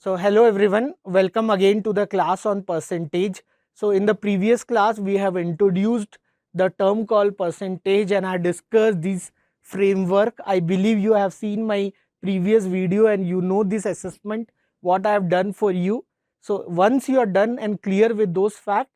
So hello everyone, welcome again to the class on percentage. So in the previous class we have introduced the term called percentage and I discussed this framework. I believe you have seen my previous video and you know this assessment what I have done for you. So once you are done and clear with those facts,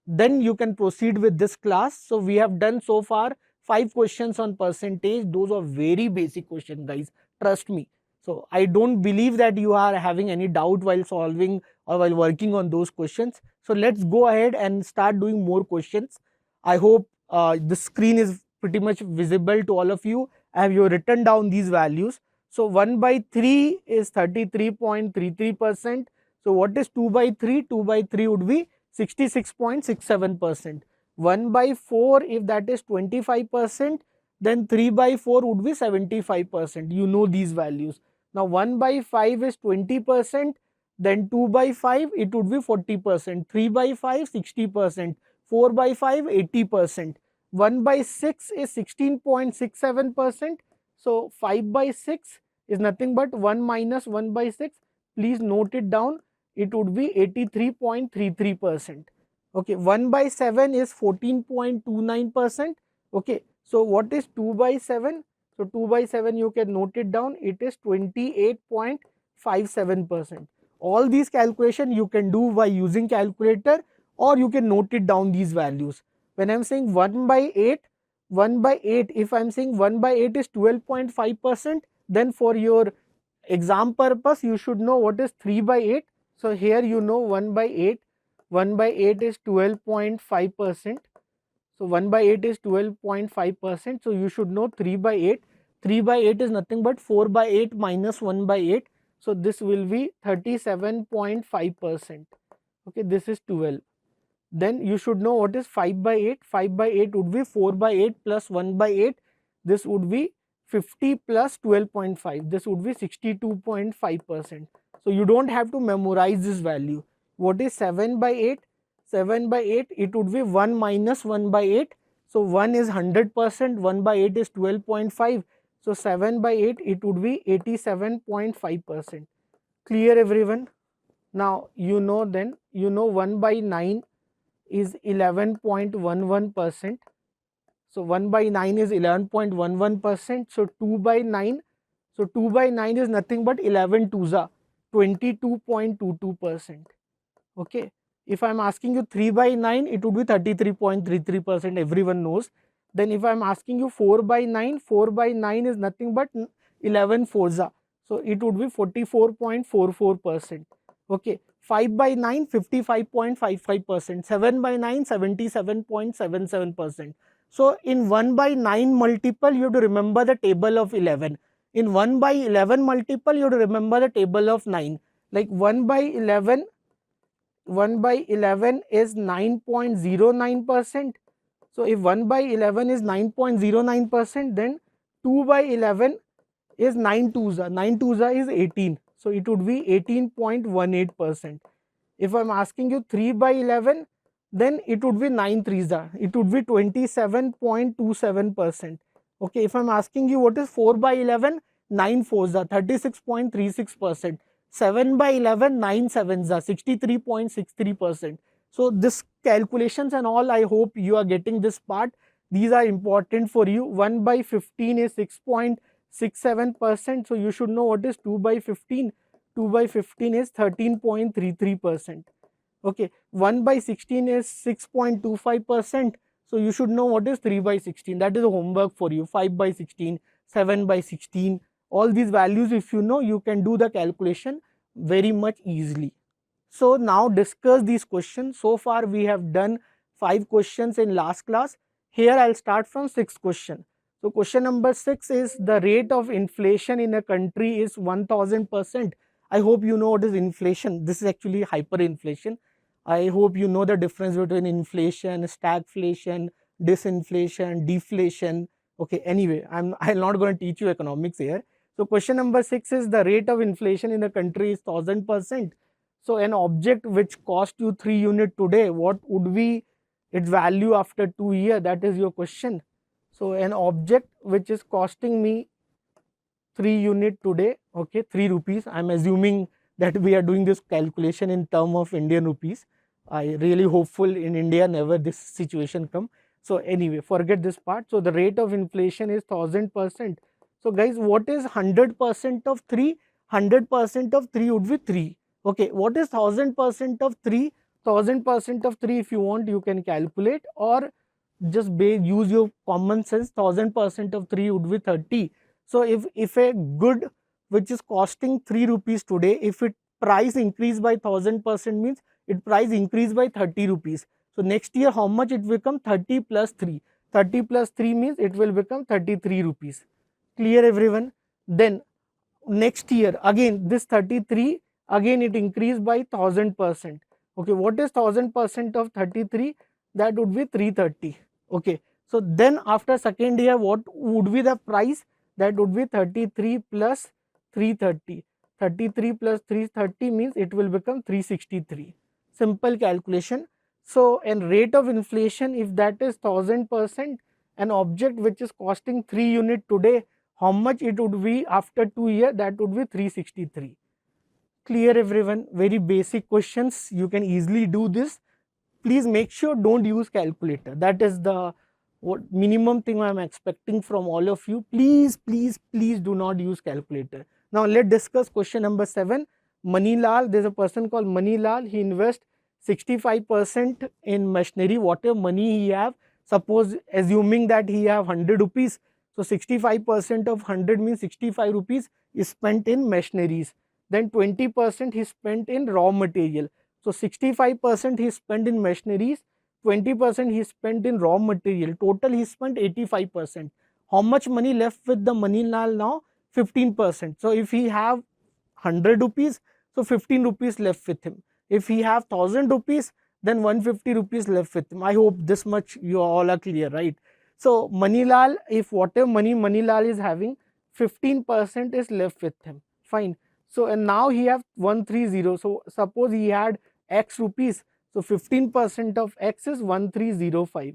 then you can proceed with this class. So we have done so far 5 questions on percentage. Those are very basic questions, guys, trust me. So I don't believe that you are having any doubt while solving or while working on those questions. So let's go ahead and start doing more questions. I hope the screen is pretty much visible to all of you. I have you written down these values. So 1 by 3 is 33.33%. So what is 2 by 3? 2 by 3 would be 66.67%. 1 by 4, if that is 25%, then 3 by 4 would be 75%. You know these values. Now 1 by 5 is 20%, then 2 by 5 it would be 40%, 3 by 5 60%, 4 by 5 80%, 1 by 6 is 16.67%. So 5 by 6 is nothing but 1 minus 1 by 6. Please note it down, it would be 83.33%. Okay, 1 by 7 is 14.29%. Okay, so what is 2 by 7? So 2 by 7 you can note it down, it is 28.57%. All these calculation you can do by using calculator or you can note it down these values. When I am saying 1 by 8, 1 by 8, if I am saying 1 by 8 is 12.5%, then for your exam purpose you should know what is 3 by 8. So here you know 1 by 8, 1 by 8 is 12.5%. So 1 by 8 is 12.5%. So you should know 3 by 8. 3 by 8 is nothing but 4 by 8 minus 1 by 8. So this will be 37.5%. Okay, this is 12. Then you should know what is 5 by 8. 5 by 8 would be 4 by 8 plus 1 by 8. This would be 50 plus 12.5. This would be 62.5%. So you don't have to memorize this value. What is 7 by 8? 7 by 8, it would be 1 minus 1 by 8. So 1 is 100%, 1 by 8 is 12.5. So 7 by 8, it would be 87.5%. Clear everyone? Now you know, then you know 1 by 9 is 11.11%. So 1 by 9 is 11.11%. So 2 by 9, so 2 by 9 is nothing but 11 twos are 22.22%. Okay, if I am asking you 3 by 9, it would be 33.33%, everyone knows. Then if I am asking you 4 by 9, 4 by 9 is nothing but 11 fours are, so it would be 44.44%. Okay, 5 by 9 55.55%, 7 by 9 77.77%. So in 1 by 9 multiple you have to remember the table of 11. In 1 by 11 multiple you have to remember the table of 9. Like 1 by 11, 1 by 11 is 9.09%. So if 1 by 11 is 9.09%, then 2 by 11 is 9 twos are, 9 twos are is 18. So it would be 18.18%. If I am asking you 3 by 11, then it would be 9 threes are, it would be 27.27%. Okay, if I am asking you what is 4 by 11, 9 fours are 36.36%. 7 by 11, 9 sevens are 63.63%. So this calculations and all, I hope you are getting this part. These are important for you. 1 by 15 is 6.67%. So you should know what is 2 by 15. 2 by 15 is 13.33%. Okay, 1 by 16 is 6.25%. So you should know what is 3 by 16. That is a homework for you. 5 by 16, 7 by 16. All these values, if you know, you can do the calculation very much easily. So now discuss these questions. So far we have done 5 questions in last class. Here I'll start from 6th question. So question number 6 is the rate of inflation in a country is 1000%. I hope you know what is inflation. This is actually hyperinflation. I hope you know the difference between inflation, stagflation, disinflation, deflation. Okay, anyway, I'm not going to teach you economics here. So question number 6 is the rate of inflation in a country is 1000%. So an object which cost you 3 unit today, what would be its value after 2 years? That is your question. So an object which is costing me 3 unit today, okay, 3 rupees. I'm assuming that we are doing this calculation in term of Indian rupees. I really hopeful in India never this situation come. So anyway, forget this part. So the rate of inflation is 1000%. So guys, what is 100% of 3? 100% of 3 would be 3. Okay, what is 1000% of 3? 1000% of 3, if you want, you can calculate, or just use your common sense. 1000% of 3 would be 30. So if a good which is costing 3 rupees today, if it price increase by 1000%, means it price increase by 30 rupees. So next year how much it become? 30 plus 3. 30 plus 3 means it will become 33 rupees. Clear everyone? Then next year again this 33, again it increased by 1000%. Okay, what is 1000% of 33? That would be 330. Okay, so then after second year what would be the price? That would be 33 plus 330. 33 plus 330 means it will become 363. Simple calculation. So and rate of inflation, if that is 1000%, an object which is costing 3 unit today, how much it would be after 2 years? That would be 363. Clear everyone? Very basic questions, you can easily do this. Please make sure don't use calculator. That is the minimum thing I am expecting from all of you. Please do not use calculator. Now let's discuss question number 7. Manilal, there's a person called Manilal. He invests 65% in machinery. Whatever money he have, suppose assuming that he have 100 rupees, so 65% of 100 means 65 rupees is spent in machineries. Then 20% he spent in raw material. So 65% he spent in machineries, 20% he spent in raw material. Total he spent 85%. How much money left with the Manilal now? 15%. So if he have 100 rupees, so 15 rupees left with him. If he have 1000 rupees, then 150 rupees left with him. I hope this much you all are clear, right? So Manilal, if whatever money Manilal is having, 15% is left with him. Fine. So and now he have 130. So suppose he had X rupees. So 15% of X is 1305.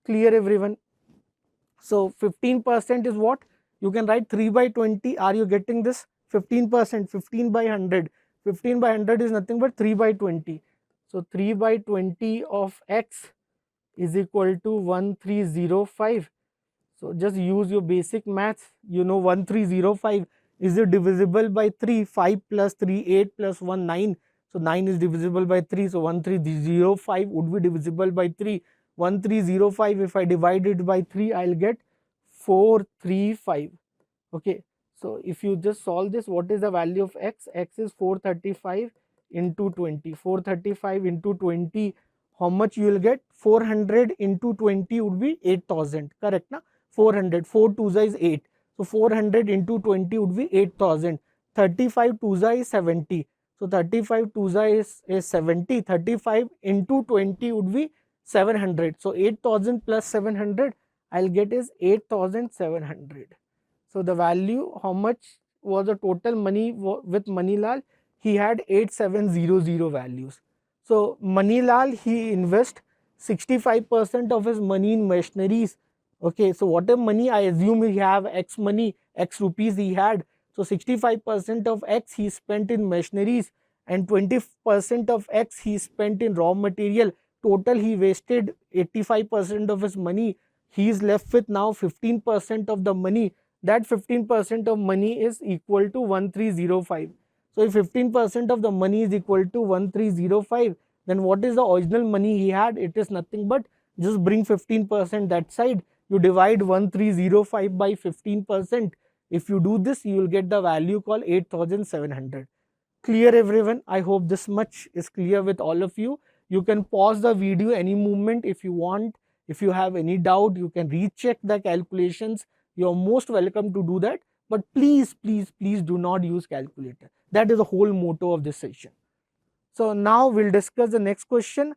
Clear everyone? So 15% is what? You can write 3 by 20. Are you getting this? 15%, 15 by 100. 15 by 100 is nothing but 3 by 20. So 3 by 20 of X is equal to 1305. So just use your basic maths. You know 1305 is it divisible by 3? 5 plus 3, 8 plus 1, 9. So 9 is divisible by 3. So 1305 would be divisible by 3. 1305, if I divide it by 3, I'll get 435. Okay. So if you just solve this, what is the value of X? X is 435 into 20. 435 into 20, how much you will get? 400 into 20 would be 8000. Correct na? 400. 4 2s is 8. So 400 into 20 would be 8000. 35 2s is 70. So 35 2s is 70. 35 into 20 would be 700. So 8000 plus 700 I'll get is 8700. So the value, how much was the total money with Manilal? He had 8700 values. So Manilal, he invest 65% of his money in machineries. Okay, so whatever money, I assume he have X money, X rupees he had. So 65% of X he spent in machineries and 20% of X he spent in raw material. Total he wasted 85% of his money. He is left with now 15% of the money. That 15% of money is equal to 1305. So if 15% of the money is equal to 1305, then what is the original money he had? It is nothing but just bring 15% that side. You divide 1305 by 15%. If you do this, you will get the value called 8700. Clear everyone? I hope this much is clear with all of you. You can pause the video any moment if you want. If you have any doubt, you can recheck the calculations. You're most welcome to do that. But please do not use calculator. That is the whole motto of this session. So now we'll discuss the next question.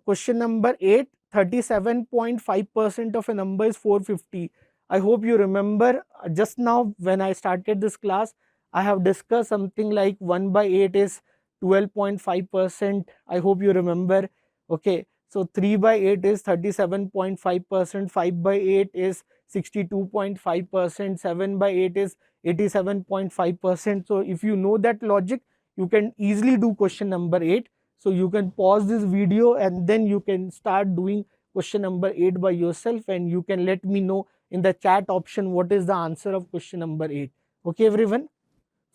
Question number 8. 37.5% of a number is 450. I hope you remember just now when I started this class, I have discussed something like 1 by 8 is 12.5%. I hope you remember. Okay. So 3 by 8 is 37.5%, 5 by 8 is 62.5%, 7 by 8 is 87.5%. So if you know that logic, you can easily do question number 8. So you can pause this video and then you can start doing question number 8 by yourself, and you can let me know in the chat option what is the answer of question number 8. Okay everyone,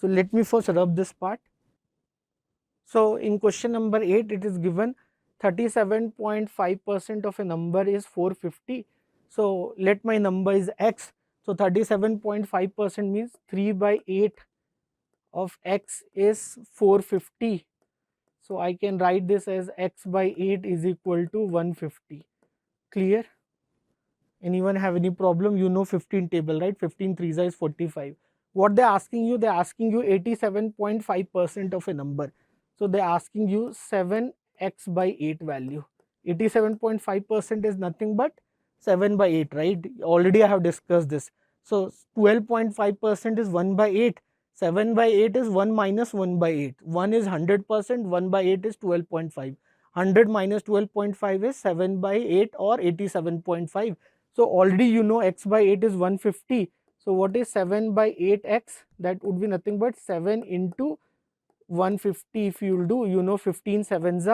so let me first rub this part. So in question number 8 it is given 37.5% of a number is 450. So let my number is x. So 37.5% means 3 by 8 of x is 450. So I can write this as x by 8 is equal to 150. Clear? Anyone have any problem? You know 15 table, right? 15 3s is 45. What they're asking you? They're asking you 87.5% of a number. So they're asking you 7x by 8 value. 87.5% is nothing but 7 by 8, right? Already I have discussed this. So 12.5% is 1 by 8. 7 by 8 is 1 minus 1 by 8. 1 is 100%, 1 by 8 is 12.5. 100 minus 12.5 is 7 by 8 or 87.5. So already you know x by 8 is 150. So what is 7 by 8x? That would be nothing but 7 into 150. If you will do, you know 15 sevens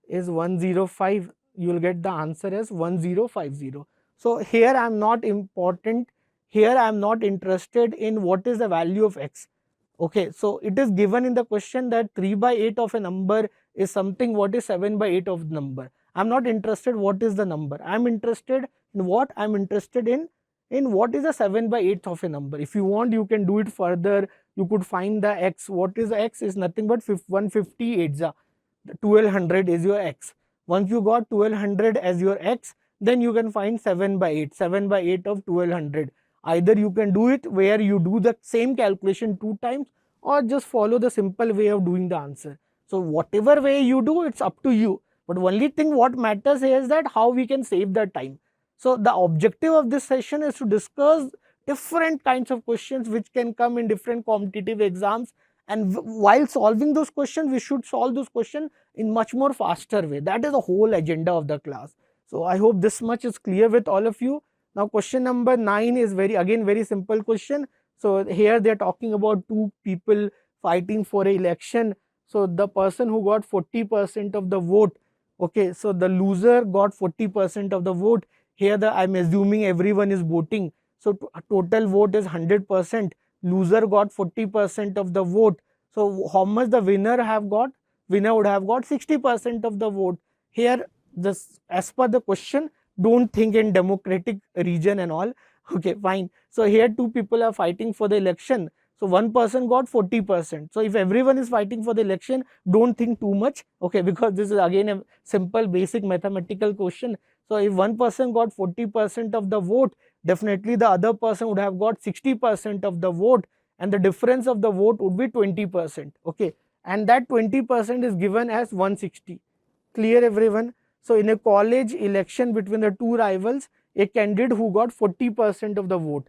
is 105. You will get the answer as 1050. So here I am not important. Here I am not interested in what is the value of x. Okay, so it is given in the question that 3 by 8 of a number is something what is 7 by 8 of the number. I am not interested what is the number. I am interested in what? I am interested in what is the 7 by 8 of a number. If you want, you can do it further. You could find the x. What is the x? Is nothing but 158. 1200 is your x. Once you got 1200 as your x, then you can find 7 by 8. 7 by 8 of 1200. Either you can do it where you do the same calculation 2 times, or just follow the simple way of doing the answer. So whatever way you do, it's up to you. But only thing what matters is that how we can save the time. So the objective of this session is to discuss different kinds of questions which can come in different competitive exams, and while solving those questions, we should solve those questions in much more faster way. That is the whole agenda of the class. So I hope this much is clear with all of you. Now question number 9 is very simple question. So here they are talking about two people fighting for an election. So the person who got 40% of the vote, okay, so the loser got 40% of the vote. Here I'm assuming everyone is voting. So total vote is 100%. Loser got 40% of the vote. So how much the winner have got? Winner would have got 60% of the vote. Here, this as per the question, don't think in democratic region and all. Okay, fine. So here two people are fighting for the election. So one person got 40%. So if everyone is fighting for the election, don't think too much. Okay, because this is again a simple basic mathematical question. So if one person got 40% of the vote, definitely the other person would have got 60% of the vote, and the difference of the vote would be 20%. Okay, and that 20% is given as 160. Clear everyone? So in a college election between the two rivals, a candidate who got 40% of the vote.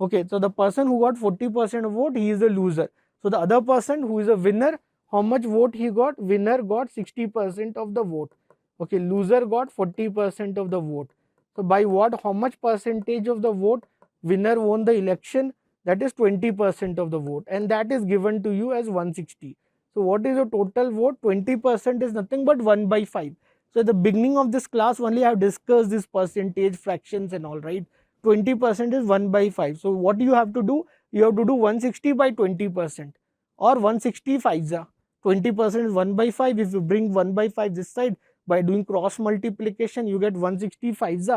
Okay, so the person who got 40% of vote, he is the loser. So the other person who is a winner, how much vote he got? Winner got 60% of the vote. Okay, loser got 40% of the vote. So by what? How much percentage of the vote winner won the election? That is 20% of the vote, and that is given to you as 160. So what is the total vote? 20% is nothing but 1 by 5. So at the beginning of this class only I have discussed this percentage, fractions and all, right? 20% is 1 by 5. So what you have to do? You have to do 160 by 20% or 165. 20% is 1 by 5. If you bring 1 by 5 this side, by doing cross multiplication, you get 165.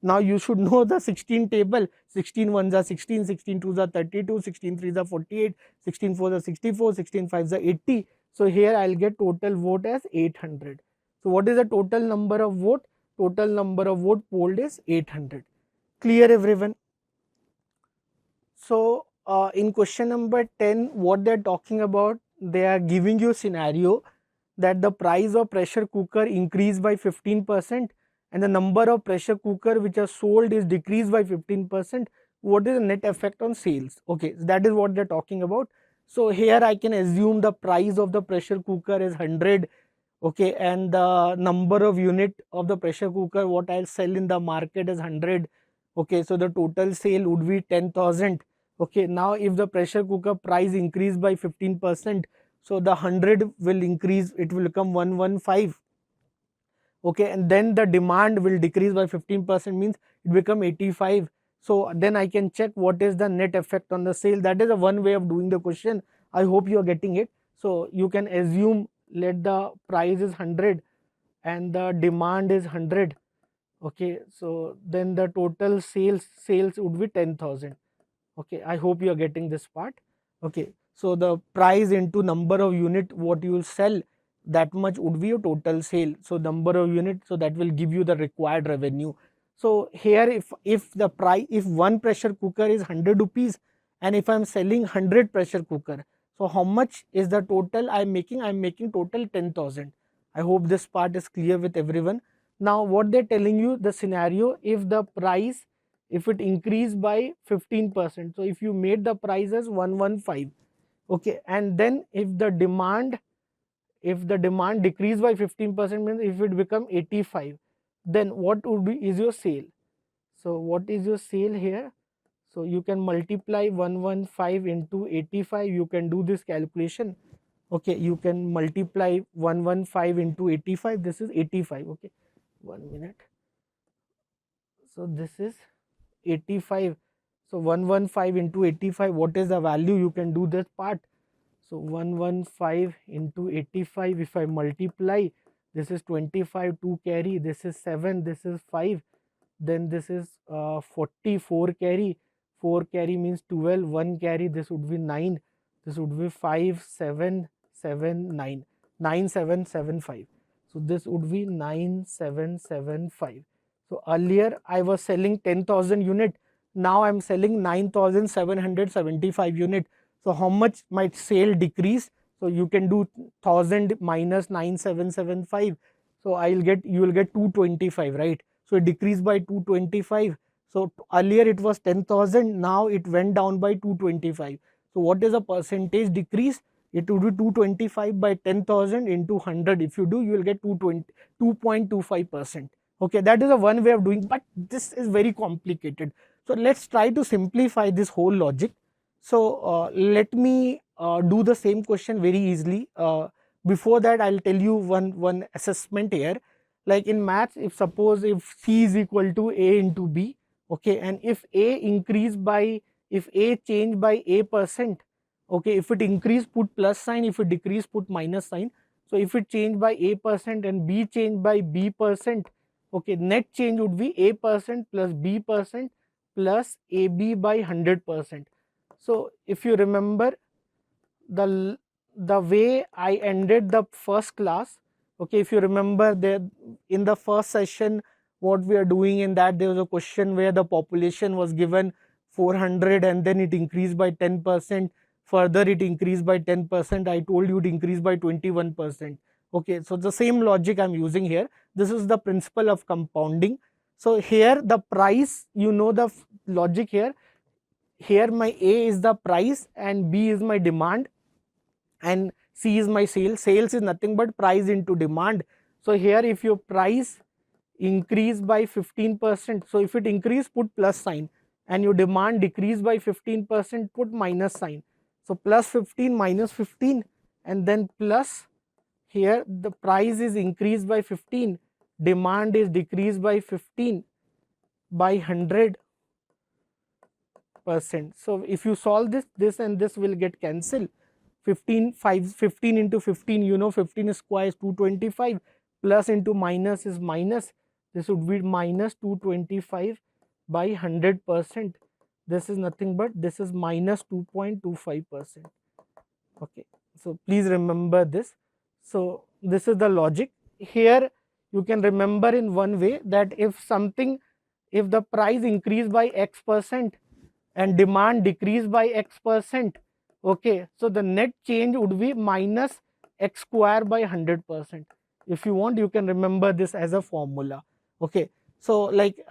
Now you should know the 16 table. 16 ones are 16, 16 twos are 32, 16 threes are 48, 16 fours are 64, 16 fives are 80. So here I'll get total vote as 800. So what is the total number of vote? Total number of vote polled is 800. Clear everyone? So in question number 10, what they're talking about, they are giving you a scenario that the price of pressure cooker increased by 15% and the number of pressure cooker which are sold is decreased by 15%. What is the net effect on sales? Okay, so that is what they're talking about. So here I can assume the price of the pressure cooker is 100. Okay, and the number of unit of the pressure cooker what I'll sell in the market is 100. Okay, so the total sale would be 10,000. Okay, now if the pressure cooker price increased by 15%, So the 100 will increase, it will become 115. Okay, and then the demand will decrease by 15%, means it become 85. So then I can check what is the net effect on the sale. That is a one way of doing the question. I hope you are getting it. So you can assume, let the price is 100 and the demand is 100. Okay, so then the total sales would be 10,000. Okay, I hope you are getting this part. Okay, so the price into number of unit what you will sell, that much would be your total sale. So number of units, so that will give you the required revenue. So here if the price, if one pressure cooker is 100 rupees and if I'm selling 100 pressure cooker, so how much is the total I'm making? I'm making total 10,000. I hope this part is clear with everyone. Now what they're telling you, the scenario, if the price, if it increased by 15%, so if you made the price as 115, okay, and then if the demand decreased by 15%, means if it become 85, then what would be is your sale? So what is your sale here? So you can multiply 115 into 85, you can do this calculation. Okay, you can multiply 115 into 85, this is 85. Okay, 1 minute. So this is 85. So 115 into 85, what is the value? You can do this part. So 115 into 85, if I multiply, this is 25, 2 carry, this is 7, this is 5, then this is 44 carry, 4 carry means 12, 1 carry, this would be 9, this would be 5, 7, 7, 9, 9775. So this would be 9775. So earlier I was selling 10,000 unit, now I am selling 9,775 unit. So how much my sale decrease? So you can do 1000 minus 9775. So you will get 225, right? So it decreased by 225. So earlier it was 10,000, now it went down by 225. So what is the percentage decrease? It would be 225 by 10,000 into 100. If you do, you will get 2.25%. Okay, that is a one way of doing, but this is very complicated. So let's try to simplify this whole logic. So let me do the same question very easily. Before that, I'll tell you one assessment here. Like in maths, if suppose if C is equal to A into B, okay, and if A if A change by A%, okay, if it increase, put plus sign, if it decrease, put minus sign. So if it change by A% and B change by B%, okay, net change would be A% plus B% plus AB by 100%. So if you remember the way I ended the first class, okay, if you remember there in the first session what we are doing, in that there was a question where the population was given 400 and then it increased by 10%, further it increased by 10%, I told you it increased by 21%. Okay, so the same logic I'm using here. This is the principle of compounding. So here the price, you know the logic here. Here my A is the price and B is my demand and C is my sales. Sales is nothing but price into demand. So here if your price increase by 15%, so if it increase, put plus sign, and your demand decrease by 15%, put minus sign. So plus 15 minus 15 and then plus, here the price is increased by 15, demand is decreased by 15 by 100%. So if you solve this and this will get cancelled. 15 into 15, you know 15 square is 225, plus into minus is minus, this would be minus 225 by 100%. This is nothing but this is minus 2.25%. Okay, so please remember this. So this is the logic. Here you can remember in one way that if the price increase by X% and demand decrease by X%, okay, so the net change would be minus X square by 100%. If you want, you can remember this as a formula. Okay, so like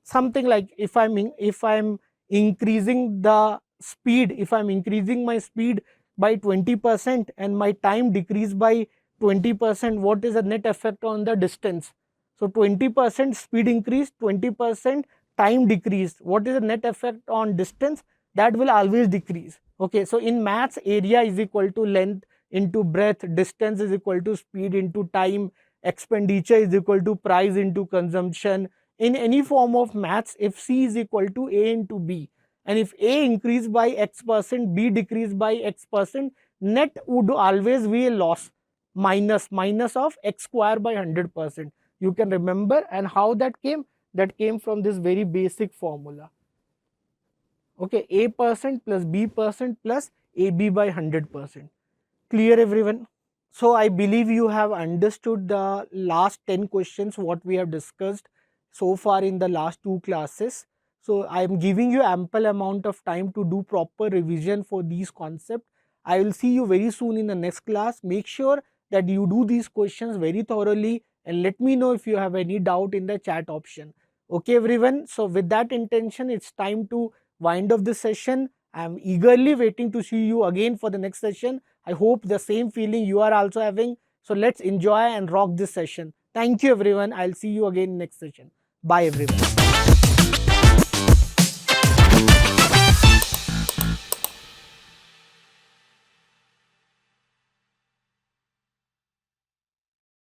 something like if I'm increasing the speed, if I'm increasing my speed by 20% and my time decrease by 20%, what is the net effect on the distance? So 20% speed increase, 20% time decrease, what is the net effect on distance? That will always decrease. Okay, so in maths, area is equal to length into breadth, distance is equal to speed into time, expenditure is equal to price into consumption. In any form of maths, if C is equal to A into B, and if A increased by X percent, B decreased by X percent, net would always be a loss, minus of X square by 100%. You can remember, and how that came? That came from this very basic formula. Okay, A percent plus B percent plus AB by 100%. Clear, everyone? So I believe you have understood the last 10 questions what we have discussed so far in the last 2 classes. So I am giving you ample amount of time to do proper revision for these concepts. I will see you very soon in the next class. Make sure that you do these questions very thoroughly and let me know if you have any doubt in the chat option. Okay, everyone. So with that intention, it's time to wind up this session. I am eagerly waiting to see you again for the next session. I hope the same feeling you are also having. So let's enjoy and rock this session. Thank you, everyone. I'll see you again next session. Bye, everyone.